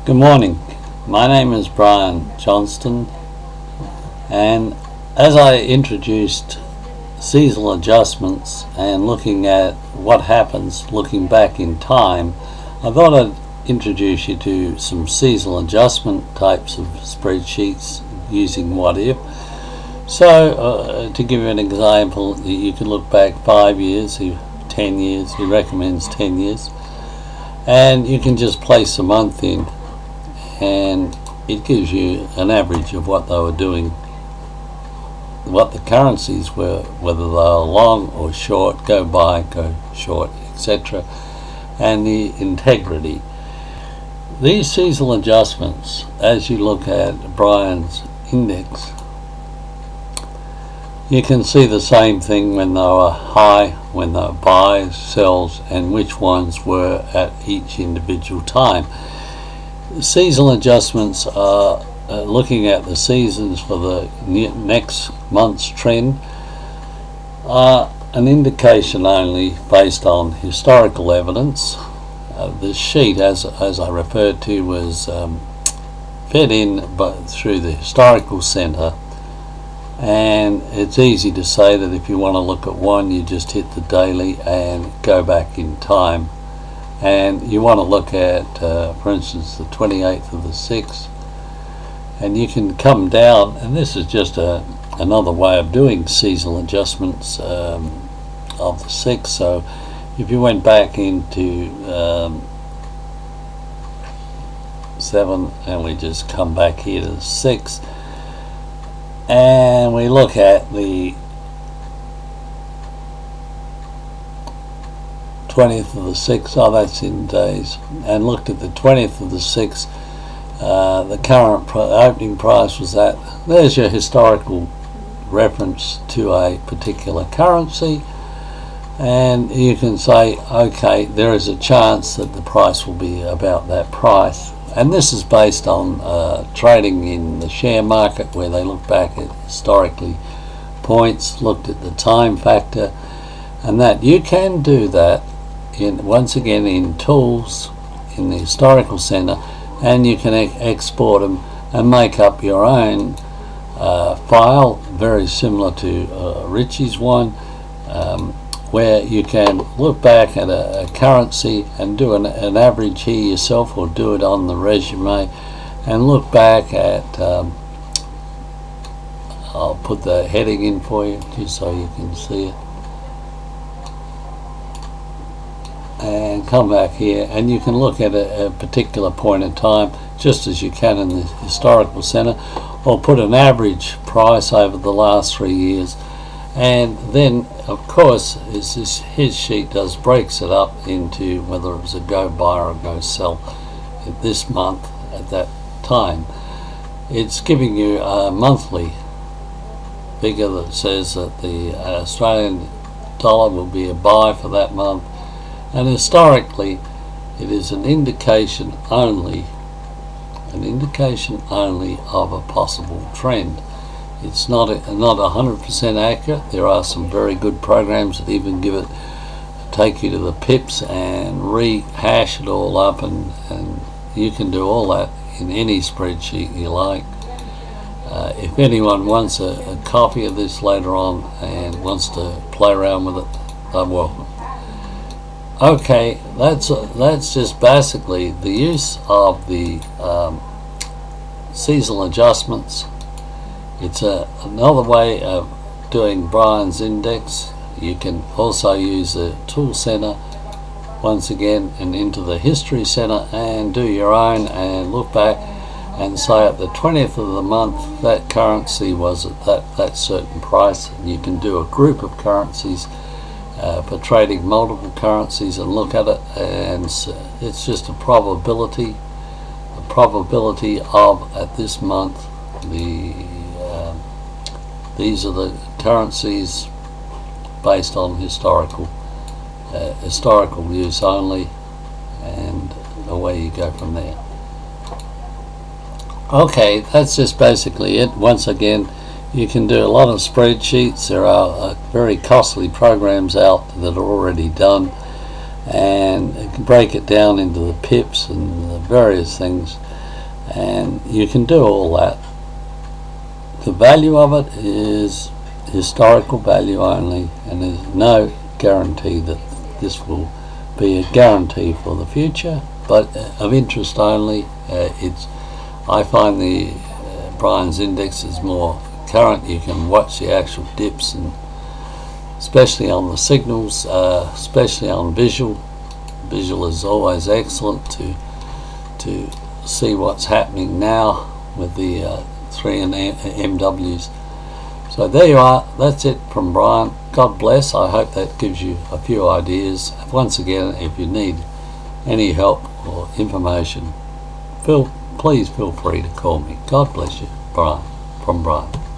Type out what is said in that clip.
Good morning. My name is Brian Johnston, and as I introduced seasonal adjustments and looking at what happens looking back in time, I thought I'd introduce you to some seasonal adjustment types of spreadsheets using what if. So to give you an example, you can look back 5 years, 10 years, he recommends 10 years, and you can just place a month in and it gives you an average of what they were doing, what the currencies were, whether they were long or short, go buy, go short, etc., and the integrity. These seasonal adjustments, as you look at Brian's index, you can see the same thing when they were high, when they were buys, sells, and which ones were at each individual time. Seasonal adjustments are looking at the seasons for the next month's trend, are an indication only based on historical evidence. The sheet, as I referred to, was fed in through the historical centre, and it's easy to say that if you want to look at one, you just hit the daily and go back in time. And you want to look at, for instance, the 28th of the 6th, and you can come down, and this is just another way of doing seasonal adjustments of the 6th. So if you went back into 7, and we just come back here to the 6th, and we look at the 20th of the 6th, oh that's in days, and looked at the 20th of the 6th, the current opening price was that. There's your historical reference to a particular currency, and you can say, okay, there is a chance that the price will be about that price. And this is based on trading in the share market, where they look back at historically points, looked at the time factor, and that you can do that once again in tools in the historical center, and you can export them and make up your own file, very similar to Richie's one, where you can look back at a currency and do an average here yourself, or do it on the resume, and look back at I'll put the heading in for you just so you can see it, and come back here, and you can look at a particular point in time, just as you can in the historical center, or put an average price over the last 3 years. And then of course his sheet breaks it up into whether it was a go buy or a go sell this month at that time. It's giving you a monthly figure that says that the Australian dollar will be a buy for that month. And historically, it is an indication only of a possible trend. It's not 100% accurate. There are some very good programs that even take you to the pips and rehash it all up, and you can do all that in any spreadsheet you like. If anyone wants a copy of this later on and wants to play around with it, they're welcome. Okay, that's just basically the use of the seasonal adjustments. It's another way of doing Brian's index. You can also use the tool center once again and into the history center and do your own, and look back and say at the 20th of the month that currency was at that certain price. And you can do a group of currencies for trading multiple currencies and look at it, and it's just a probability of at this month these are the currencies based on historical use only, and away you go from there. Okay, that's just basically it. Once again, you can do a lot of spreadsheets. There are very costly programs out that are already done, and break it down into the pips and the various things, and you can do all that. The value of it is historical value only, and there's no guarantee that this will be a guarantee for the future, but of interest only. I find the Bryan's index is more current. You can watch the actual dips, and especially on the signals, especially on visual. Visual is always excellent to see what's happening now with the 3 and MWs. So there you are. That's it from Bryan. God bless. I hope that gives you a few ideas. Once again, if you need any help or information, please feel free to call me. God bless you. Bryan, from Bryan.